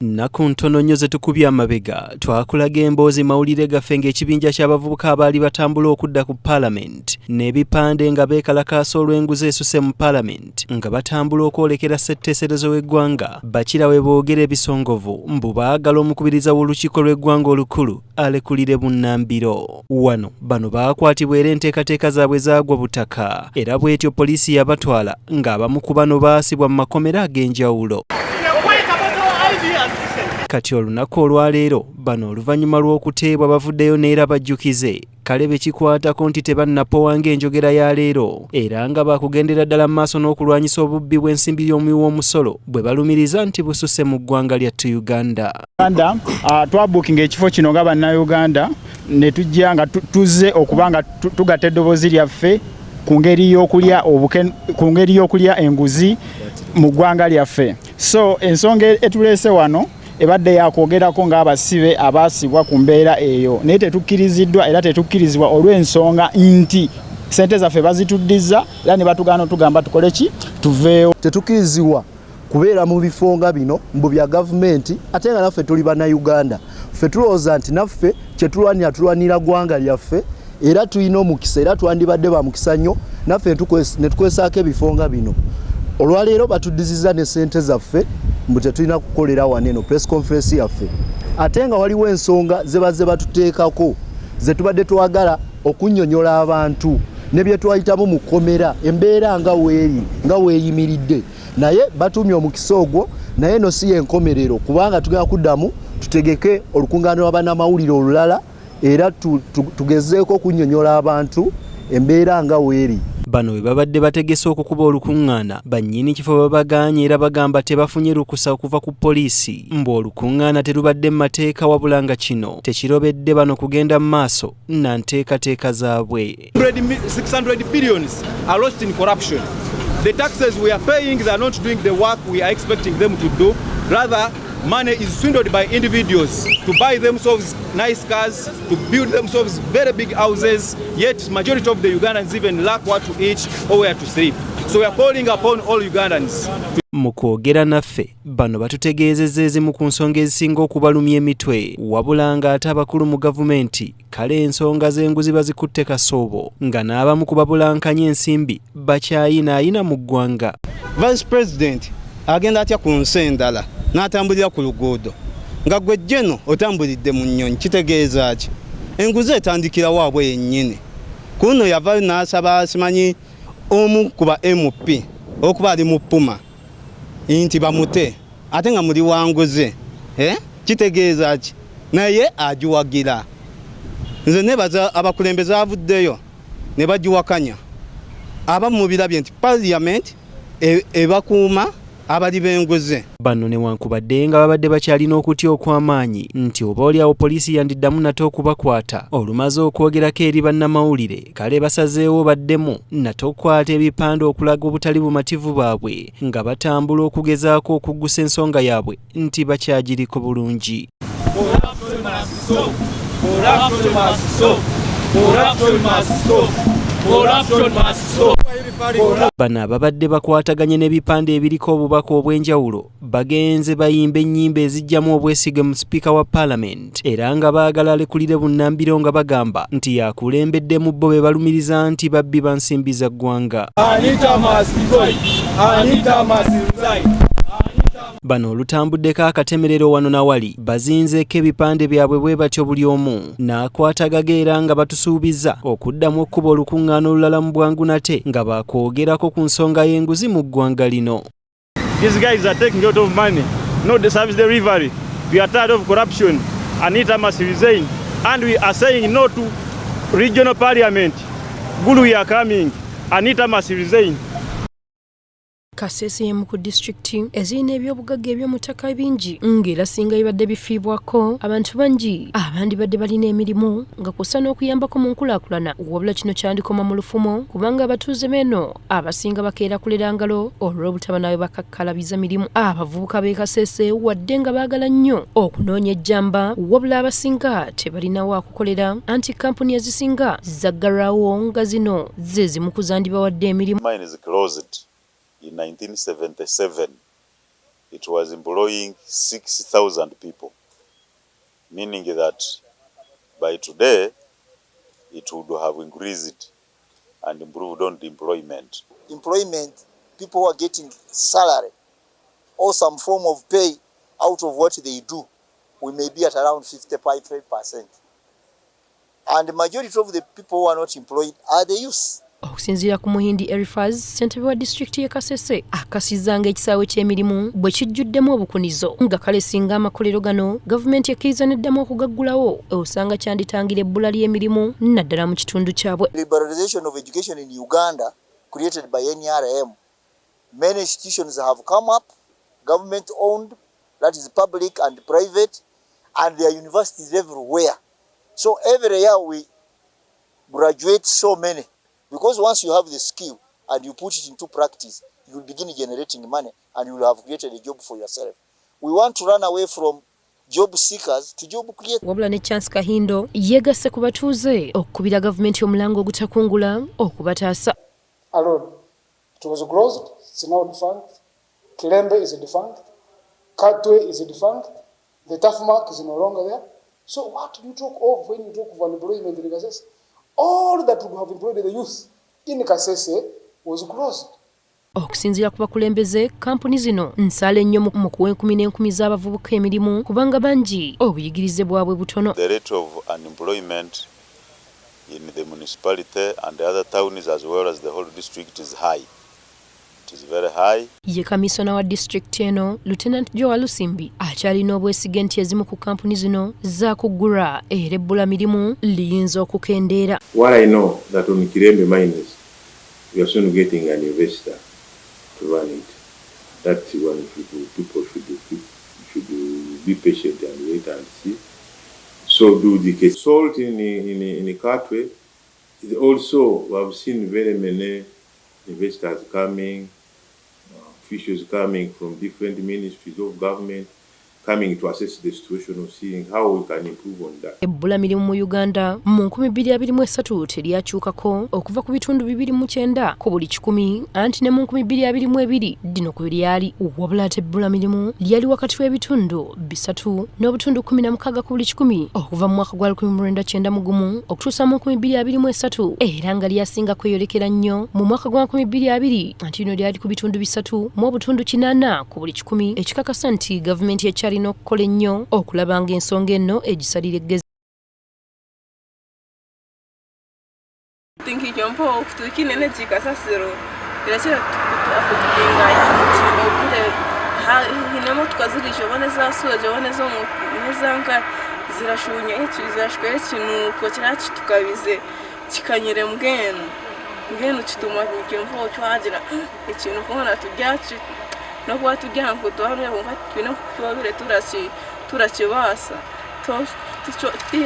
Naku ntono nnyo ze tukubye amabega twakulaga emboozi mawulire gaffe ng'ekibinja ky'abavubuka abaali batambula okudda ku Parliament n'ebipande nga beekalakaasa olw'enguzi esuse mu Parliament nga batambula okwolekera ssetteeserezo w'eggwanga bakira we boogera ebisongovu mbu baagala omukubiriza w'olukiiko lw'eggwanga olukulu alekulire bunnambiro. Wano bano baakwatibwa era enteekateeka zaabwe zaagwa butaka era bw'etyo poliisi yabatwala ng'abamu ku bano baasibwa mu makomera ag'enjawulo. Kati olunaku olwaleero bano oluvannyuma lw'okuteebwa bavuddeyo neera bajjukize kale bekikwatako nti tebannapowanga enjogera ya leero era nga baakugendera ddala mu maaso n'okulwanyisa obubbi bw'ensimbi y'omuwi w'omusolo bwe balumiriza nti bususe mu ggwanga lyattu Uganda. Twabuukinga ekifo kino nga bannayuganda ne tujja nga tuzze okuba nga tugatta eddoboozi lyaffe ku ngeri y'okulya enguzi mu ggwanga lyaffe. So ensonga etuleese wano ebadde yakwogerako ng'abasibe abaasibwa ku mbeera eyo naye tetukkiriziddwa era tetukkirizibwa olw'ensonga nti ssente zaffe bazituddiza era ne batugaana otugamba tukole ki tuveewo. Tetukkirizibwa kubeera mu bifo nga bino mbu bya gavumenti ate nga naffe tuli bannayuganda. Ffe tulowooza nti naffe kye tulwanira ggwanga lyaffe era tulina omukisa era twandibadde ba mukisa nnyo naffe ne tukwesaako ebifo nga bino. Olwaleero batuddiziza ne ssente zaffe mbu tetulina kukolera wano eno press conference yaffe ate nga waliwo ensonga ze bazze batuteekako ze tubadde twagala okunnyonnyola abantu ne bye twayitamu mu kkomera embeera nga weeyimiridde naye batumye omukisa ogwo naye no si y'enkomerero kubanga tugenda kuddamu tutegeke olukungaana lw'abannamawulire olulala era tugezeeko okunnyonnyola abantu embeera nga weeri. Bano we babadde bategese okukuba olukuŋŋaana bannyini kifo babaganye era bagamba tebafunye lukusa okuva ku poliisi mbu olukuŋŋaana terubadde mu mateeka wabula nga kino tekirobedde bano kugenda mu maaso na nteekateeka zaabwe. 600 billions are lost in corruption. The taxes we are paying, they are not doing the work we are expecting them to do. Rather, money is swindled by individuals to buy themselves nice cars, to build themselves very big houses, yet majority of the Ugandans even lack what to eat or where to sleep. So we are calling upon all Ugandans. Mu kwogera naffe bano batutegeezezza ezimu ku nsonga ezisinga okubalumya emitwe wabula ng'ate abakulu mu gavumenti kale ensonga z'enguzi bazikutte kasoobo nga n'abamu ku babulankanya ensimbi bakyayinaayina mu ggwanga. Vice President agenda atya ku nsi endala n'atambulira ku luguudo nga gwe jeno otambulidde mu nnyonyi kitegeeza ki? Enguzi etandikira waabwe yennyini. Kuno yavayo n'asaba simanyi omu ku ba MP okuba ali mu Puma nti bamute ate nga muli wanguze kitegeeza ki? Naye agiwagira. Nze nebaza abakulembeze avuddeyo ne bagiwakanya abamu mubirabye nti Parliament ebakuuma abali b'enguzi. Bano newankubadde nga babadde bakyalina okutya okw'amaanyi nti obaolyawo poliisi yandiddamu nate okubakwata olumaze okwogerako eri bannamawulire kale basazeewo baddemu nate okukwata ebipande okulaga obutali bumativu baabwe nga batambula okugezaako okuggusa ensonga yaabwe nti bakyagiriko bulungi. Bano ababadde bakwataganye n'ebipande ebiriko obubaka obw'enjawulo bagenze bayimba ennyimba ezijjamu obwesige mu sipiika wa Parliament era nga baagala alekulire bunnambiro nga bagamba nti yakulembeddemu bo be balumiriza nti babbi ba nsimbi za ggwanga. Bano olutambuddeko akatemerero wano na wali bazinzeeko ebipande byabwe bwe batyo buli omu n'akwatagaga era nga batusuubiza okuddamu okkuba olukuŋŋaana olulala mu bwangu nate nga baakwogerako ku nsonga y'enguzi mu ggwanga lino. These guys are taking a lot of money, not the service delivery. We are tired of corruption. Anita must resign. And we are saying no to regional parliament. Gulu, we are coming. Anita must resign. Kasese y'emu ku disitulikiti ezirina ebyobugagga eby'omutaka bingi ng'era singa bibadde bifiibwako abantu bangi abandi badde balina emirimu nga kussa n'okuyambako mu nkulaakulana wabula kino kyandikoma mu lufumo kubanga abatuuze b'eno abasinga bakeera kulera ngalo olw'obutaba nawe bakakkalabiza mirimu. Abavubuka b'e Kasese wadde nga baagala nnyo okunoonya ejjamba wabula abasinga tebalinawo akukolera anti kampuni ezisinga zaggalwawo nga zino ze zimu ku zandibawadde emirimu. In 1977, it was employing 6,000 people, meaning that by today it would have increased and improved on the employment. People who are getting salary or some form of pay out of what they do, we may be at around 55%. And the majority of the people who are not employed are the youth. Okusinziira ku Muhindi Elifaz, ssentebe wa disitulikiti y'e Kasese, akasizanga ekisaawe ky'emirimu bwe kijjuddemu obukunizo nga kale singa amakolero gano gavumenti ekkiriza neddamu okugaggulawo osanga kyanditangira ebbula ly'emirimu naddala mu kitundu kyabwe. Liberalization of education in Uganda created by NRM. Many institutions have come up, government owned, that is public and private, and there are universities everywhere. So every year we graduate so many. Because once you have the skill and you put it into practice, you will begin generating money and you will have created a job for yourself. We want to run away from job seekers to job creators. Wabula ne Chance Kahindo yegasse ku batuuze okukubira gavumenti omulango ogutakungula okubataasa. Alone, it was closed, it's now defunct. Kilembe is defunct. Katwe is defunct. The Tafmark is no longer there. So what do you talk of when you talk of unemployment in Kasese? All that would have employed the youth in Kasese was closed. Okusinziira ku bakulembeze, kampuni zino nsaale nnyo mu kuwa enkumi n'enkumi z'abavubuka emirimu kubanga bangi obuyigirize bwabwe butono. The rate of unemployment in the municipality and the other towns as well as the whole district is high. It is very high. Ye kamisona wa district eno, Lieutenant Joe Lusimbi, akyalina obwesige nti ezimu ku kampuni zino za kuggula era ebbula mirimu liyinza okukendeera. What I know that on Kirembe Miners, we are soon getting an investor to run it. That's one people should be patient and wait and see. So do the case. Salt in Katwe, also we have seen very many investors coming, officials coming from different ministries of government, coming to assess the situation of seeing how we can improve on that. Ebbula mirimu mu Uganda mu 2023 teryakyukako okuva ku bitundu 2.9 ku buli 100 anti ne mu 2022 dino kwe lyali wabula ate ebbula mirimu lyali wakati w'ebitundu 3 n'obutundu 16 ku buli 100 okuva mu mwaka gwa 1991 okutuusa mu 2023 era nga lyasinga kweyolekera nnyo mu mwaka gwa 2020 anti lino lyali ku bitundu 3 mu obutundu 80 ku buli 100 ekikakasa nti gavumenti ekyali n'okukola ennyo okulaba ng'ensonga enno egisalira eggezi. Tinkijompo kutukinene chikasasiro irachira tukutuafutinga ya mutino kule hinemo tukazirisho vaneza suja vaneza nezanga zirashunya ichi zirashwe ikintu ko kirachi tukabize kikanyire mgenu kituma njompo twagira ikintu kona tujyaci no kuba tujyanko tuhamye kumva twino kubire turachibasa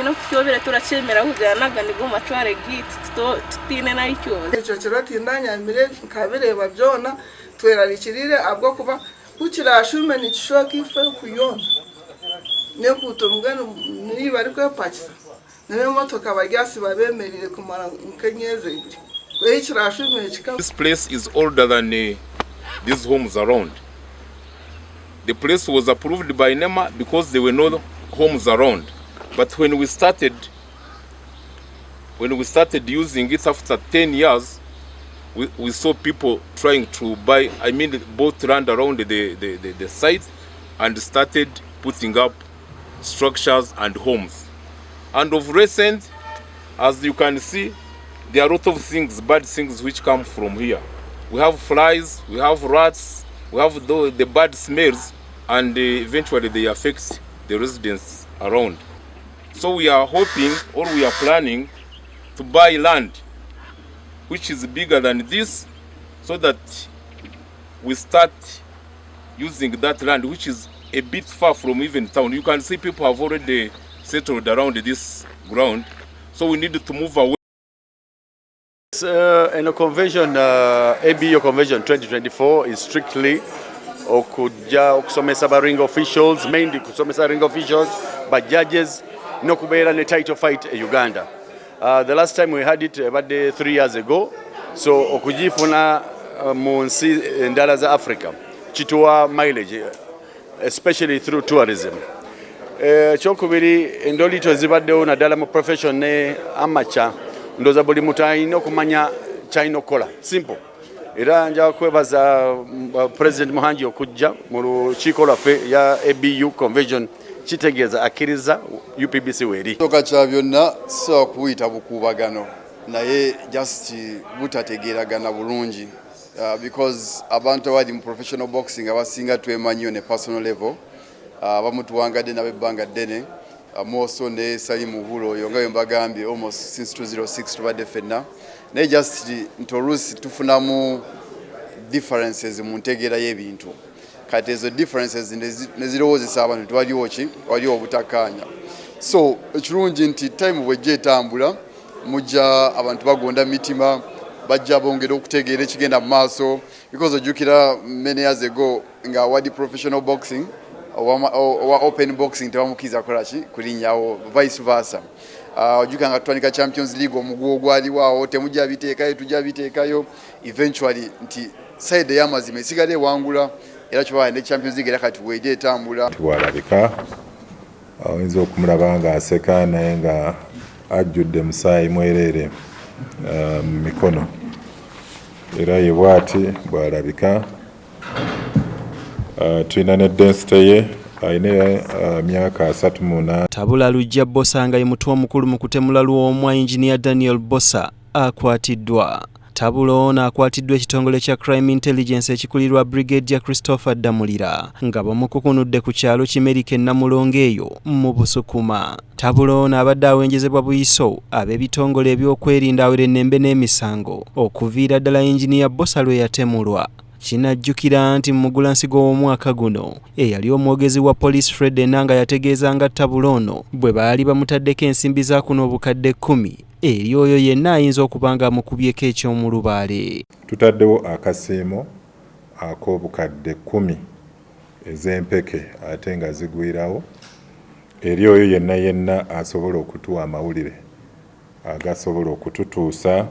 no kubire turachemera kujyanaga nigo matware giti tutine na icyoza icyo kiratindanya mire kabireba byona twerarikirire abwo kuba ukirashume ni kishoka ife kuyona ne kutomugano niba ari kwepakisa nabe motoka bagyasi babemerire kumara nkenyeze ibiri we kirashume kika. This place is older than these homes around. The place was approved by NEMA because there were no homes around. But when we started using it after 10 years, we saw people trying to buy, bought land around the site and started putting up structures and homes. And of recent, as you can see, there are a lot of things, bad things which come from here. We have flies, we have rats, we have the bad smells, and eventually they affect the residents around. So we are hoping, or we are planning, to buy land which is bigger than this, so that we start using that land which is a bit far from even town. You can see people have already settled around this ground, so we need to move away. In a convention, ABO Convention 2024 is strictly okujja okusomesa ba ring officials, mainly kusomesa ring officials, but judges no kubeera ne title fight in Uganda. The last time we had it about 3 years ago, so okujifuna mu nsi endala za Africa kituwa mileage especially through tourism. Kyokubiri endolito zibaddewo naddala mu profession ne amateur ndoza buli muntu alina okumanya kyalina okukola simple. Era nja kwebaza President Muhangi okujja mu lukiiko lwaffe ya ABU convention kitegeeza akkiriza UPBC weeri. Toka kya byonna so kuyita bukuubagano naye just butategeeragana bulungi because abantu abali mu professional boxing abasinga twemanyiyo ne personal level bamutuwangadde nabebbanga ddene Moso ne Salimu Bulo oyo nga mbagambye almost since 2006 tubadde ffenna naye just ntoluusi tufunamu differences mu ntegeera y'ebintu kati ezo differences nezirowoozesa abantu tewaliwo ki waliwo obutakkaanya so ekirungi nti time bwejja etambula mujja abantu bagonda mitima bajja bongera okutegeera ekigenda mu maaso because ojjukira many years ago nga wadi professional boxing owa open boxing tebamukiza kolaki kulinnyawo vice versa ojjukira nga tutandika Champions League omuguwa ogwaliwo temujja biteekayo tujja biteekayo eventually nti side y'amazima esigale wangula era kibawa ne Champions League era kati weejja etambula tiwalabika oyinza okumulaba nga aseka naye nga ajjudde musaayi mwereere mu mikono era ye bw'ati bw'alabika tulina ne density ye ayina myaka 38. Tabula Lujja Bosa nga ye mutwe omukulu mu kutemula lw'omwa Engineer Daniel Bosa akwatiddwa. Tabula ono akwatiddwa ekitongole kya Crime Intelligence ekikulirwa Brigadier Christopher Damulira nga bamukukunudde ku kyalo Kimerike Namulonge eyo mu Busukuma. Tabula ono abadde awenjezebwa buyiso ab'ebitongole ebyokwerinda awere ennembe n'emisango okuviira ddala Engineer Bosa lwe yatemulwa. Kinajjukira nti Mugulansigo w'omwaka guno eyali omwogezi wa Police Fred Enanga yategeeza nga Tabula ono bwe baali bamutaddeko ensimbi za kuno obukadde 10 eri oyo yenna ayinza okubanga amukubyeko eky'omulubaale. Tutaddewo akasiimo ak'obukadde 10 ez'empeke ate nga zigwirawo eri oyo yenna asobola okutuwa amawulire agasobola okututuusa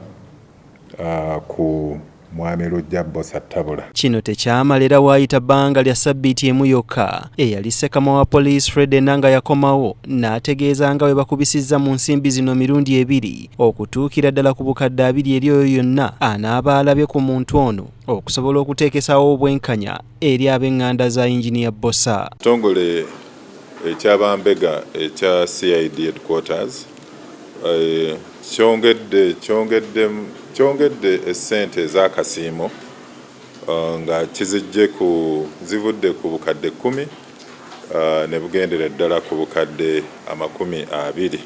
ku Mwami Lujja Bosa Tabula. Kino tekyamala era waayita bbanga lya ssabbiiti emu yokka eyali Ssekama wa Police Fred Enanga yakomawo n'ategeeza nga bwe bakubisizza mu nsimbi zino mirundi 2 okutuukira ddala ku bukadde 2 eri oyo yonna anaaba alabye ku muntu ono okusobola okuteekesawo obwenkanya eri ab'eŋŋanda za Engineer Bosa. Ekitongole ekyabambega ekya CID headquarters kyongedde essente ez'akasiimo nga zivudde ku bukadde 10 ne bugendera ddala ku bukadde 20.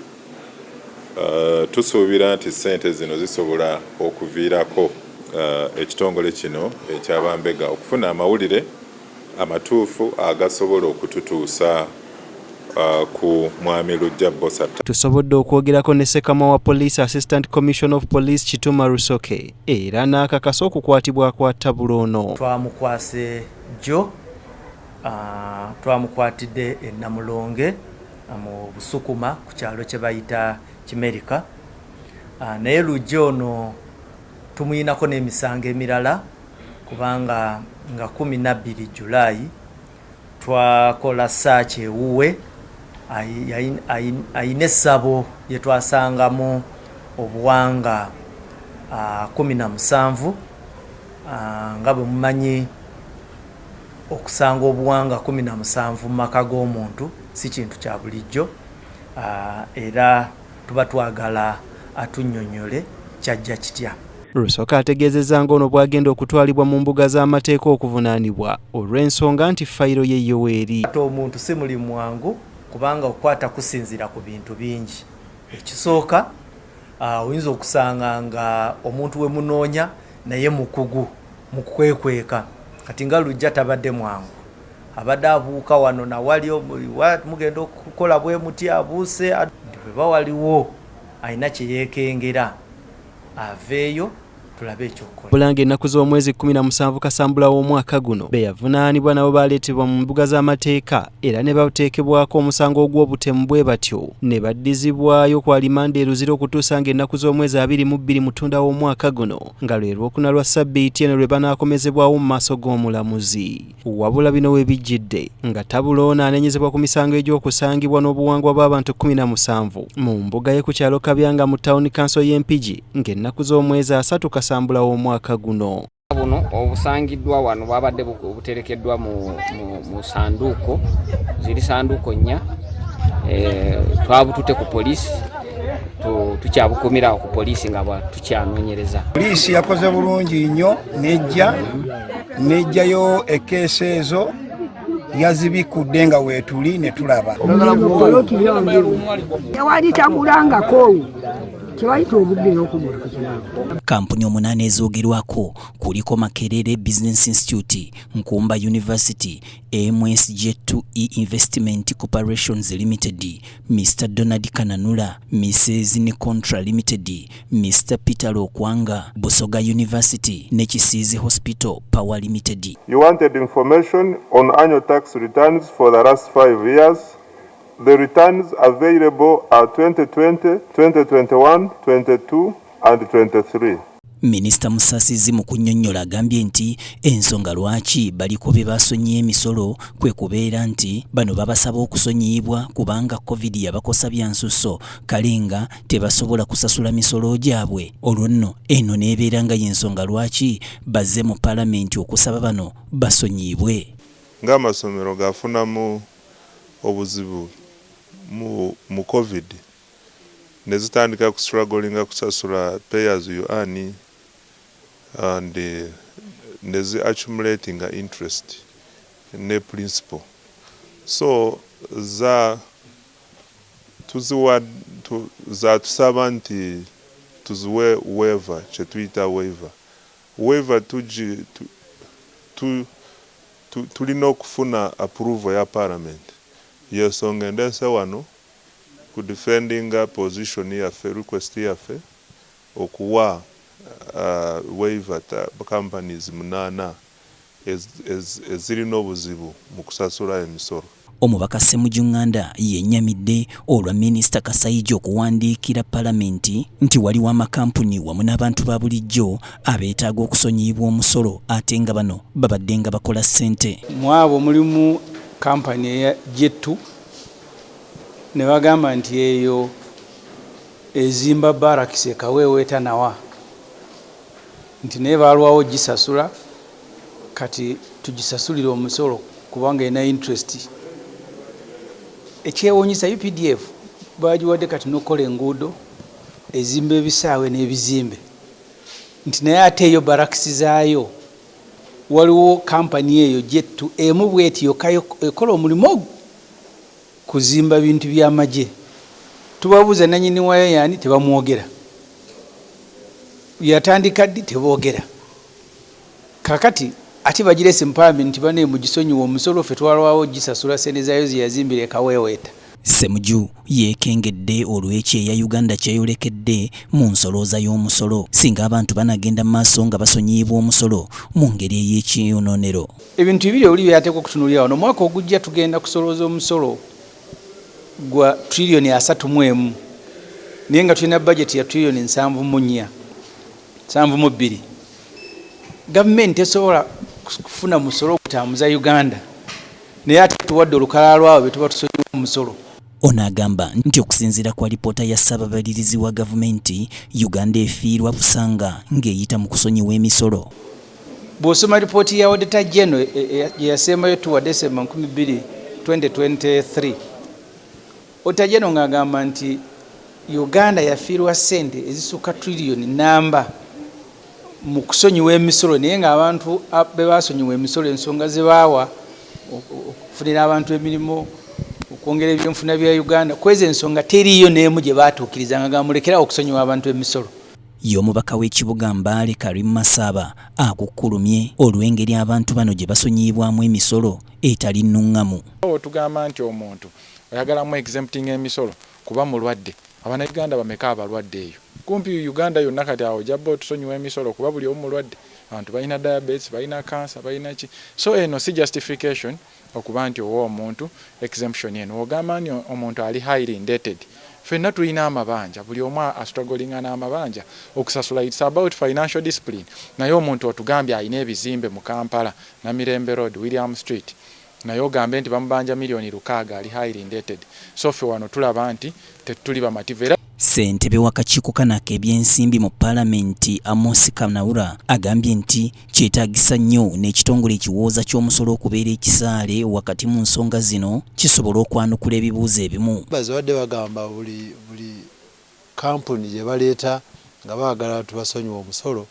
Tusuubira nti ssente zino zisobola okuviirako ekitongole kino ekyabambega okufuna amawulire amatuufu agasobola okututuusa ku Mwami Lujja Bosa. Tusobodde okwogerako ne Ssekama wa Police Assistant Commissioner of Police Kituma Rusoke era n'akakasa okukwatibwa kwa Tabula ono. Twamukwase jo twamukwatidde e Namulonge mu Busukuma ku kyalo kye bayita Kimerika naye Lujja ono tumuyinako n'emisango emirala kubanga nga 12 Julayi twakola search ewuwe ayina essabo lye twasangamu obuwanga 17 nga bwe mumanyi okusanga obuwanga 17 mu maka g'omuntu si kintu kya bulijjo era tuba twagala atunnyonnyole kyajja kitya. Rusoka ategeezezza ng'ono bw'agenda okutwalibwa mu mbuga z'amateeka okuvunaanibwa olw'ensonga nti fayiro ye Yoweri. Omuntu si mulimu mwangu kubanga okwata kusinzira ku bintu bingi. Ekisooka oyinza okusanga nga omuntu we munoonya naye mukugu mu kwekweka kati nga Lujja tabadde mwangu abadde abuuka wano nawali mugenda okukola bwe muti abuuse bwe bawaliwo ayina kye yeekengera aveeyo tulabe ekyokukola. Bulanga ennaku z'omwezi 17 Kasambula w'omwaka guno be yavunaanibwa nabo baaleetebwa mu mbuga z'amateeka era ne bateekebwako omusango ogw'obutemu bwe batyo ne baddizibwayo kwa limande eruzira okutuusa ng'ennaku z'omwezi 22 Mutunda w'omwaka guno nga lwe Lwokuna lwa Ssabbiiti eno lwe banaakomezebwawo mu maaso g'omulamuzi. Wabula bino we bijjidde nga Tabulo ono anenyezebwa ku misango egy'okusangibwa n'obuwangwa bw'abantu 17 mu mbuga ye ku kyalo Kabyanga mu Town Council y'Empigi ng'ennaku z'omwezi 3 Kasambula w'omwaka guno. Buno obusangiddwa wano bwabadde buterekeddwa mu sanduuko ziri sanduuko nnya twabutute ku poliisi tukyabukumira ku poliisi nga tukyanoonyereza. Poliisi yakoze bulungi nnyo nejjayo ekeesi ezo yazibikudde nga weetuli ne tulaba. Yawali tabulangako Kampuni 8 ezoogerwako kuliko Makerere Business Institute, Nkumba University, MSJ2E Investment Corporations Limited, Mr. Donald Kananula, Mrs. Nicontra Limited, Mr. Peter Lokwanga, Busoga University, Nekisizi Hospital Power Limited. You wanted information on annual tax returns for the last 5 years. The returns available are 2020, 2021, 22 and 23. Minisita Musasizi mu kunnyonnyola agambye nti ensonga lwaki baliko be basonyiye emisolo kwe kubeera nti bano babasaba okusonyiyibwa kubanga COVID yabakosa bya nsusso kale nga tebasobola kusasula misolo gyabwe. Olwo nno eno n'ebeera nga y'ensonga lwaki bazze mu Paalamenti okusaba bano basonyiyibwe. Ng'amasomero gafunamu obuzibu mu COVID nezitandika kustrugglinga kusasula pay as you earn and nezi accumulating interest ne principal, so tusaba nti tuziwe waiver kyetuyita waiver tulina okufuna approval ya Parliament. Yesonga ndese wano ku defending position yaffe request yaffe okuwa waiver companies 8 ezirina obuzibu mu kusasula emisolo. Omubaka Ssemujjunganda yennyamidde olwa Minisita Kasayija okuwandiikira Paalamenti nti waliwo amakampuni wamu n'abantu ba bulijjo abeetaaga okusonyiyibwa omusolo ate nga bano babadde nga bakola ssente. Mu abo mulimu kampani ya Jet2 ne bagamba nti eyo ezimba barracks ekaweeweeta nawa nti naye balwawo gisasula kati tugisasulire omusolo kubanga ena interest. Ekyewuunyisa UPDF bagiwadde kati n'okola enguudo ezimba ebisaawe n'ebizimbe nti naye ate eyo barracks zaayo waliwo kampani eyo Jet2 emu bweti yokayo ekola omulimu kuzimba bintu by'amagye. Tubabuuza nannyini wayo yani tebamwogera, yatandika ddi teboogera. Kakati ate bagirese mu Paalamenti bane mugisonyiwa omusolo ffe twalwawo gisasula sente zaayo zeyazimbira ekaweeweeta. Ssemujju yeekengedde olw'ekyeya Uganda kyeyolekedde mu nsolooza y'omusolo singa abantu banagenda mu maaso nga basonyiyibwa omusolo mu ngeri ey'ekyonoonero. Ebintu bibiri oli byateekwa okutunuulira wano. Omwaka ogujja tugenda kusolooza omusolo gwa trillion 31 naye nga tulina budget ya trillion 7.2. Gavumenti esobola kufuna musolo okutambuza Uganda naye ate tuwadde olukalala lwabo bye tuba tusonyiwa omusolo. Ono agamba nti okusinziira kwa lipoota ya Ssaababalirizi wa gavumenti, Uganda efiirwa busanga ng'eyita mu kusonyiwa emisolo. Bw'osoma lipooti ya Auditor General yasembayo tuwa December 12, 2023, Auditor General ng'agamba nti Uganda yafiirwa ssente ezisukka trillion namba mu kusonyiwa emisolo naye ng'abantu be basonyiwa emisolo ensonga ze baawa okufunira abantu emirimu okwongera ebyenfuna bya Uganda kweza ensonga teriyo n'emu gye baatuukirizanga gamulekera okusonyiwa abantu emisolo. Y'omubaka w'ekibuga Mbale Karim Masaba akukkulumye olw'engeri abantu bano gye basonyiyibwamu emisolo etali nnuŋŋamu. Tugamba nti omuntu oyagalamu exempting emisolo kuba mulwadde. Abannayuganda bameka abalwadde eyo? kumpi Uganda yonna kati awo jabba otusonyiwa emisolo kuba buli omu mulwadde abantu balina diabetes balina cancer balina ki so eno si justification okuba nti owa omuntu exemption eno ogamba nti omuntu ali highly indebted fenna tulina amabanja buli omu astrugglinga n'amabanja okusasula it's about financial discipline naye omuntu otugambye alina ebizimbe mu Kampala na Mirembe Road William Street naye ogambe nti bamubanja milioni 600 ali highly indebted so fe wano tulaba nti tetuli bamative. Ssentebe w'akakiiko kano ak'ebyensimbi mu Paalamenti Amos Kanaula agambye nti kyetaagisa nnyo n'ekitongole ekiwooza ky'omusolo okubeera ekisaale wakati mu nsonga zino kisobola okwanukula ebibuuzo ebimu. Bazadde bagamba buli kampuni gye baleeta nga baagala tubasonyiwa omusolo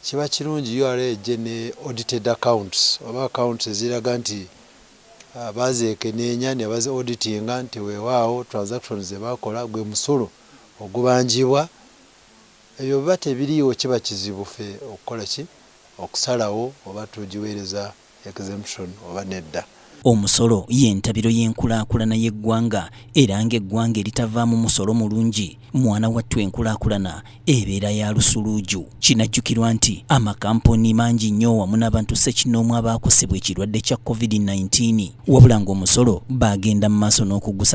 kiba kirungi URA ejje ne audited accounts oba accounts eziraga nti bazeekenneenya ne baze auditinga nti weewaawo transactions ze bakola gwe musolo ogubanjibwa ebyo biba tebiriiwo kiba kizibu ffe okukola ki okusalawo oba tugiweereza exemption oba nedda. Omusolo y'entabiro y'enkulaakulana y'eggwanga era ng'eggwanga eritavaamu musolo mulungi mwana wattu enkulaakulana ebeera ya lusuluuju. Kinajjukirwa nti amakampuni mangi nnyo wamu n'abantu ssekinnoomu abaakosebwa ekirwadde kya COVID-19 wabula ng'omusolo baagenda mu maaso n'okugusasula.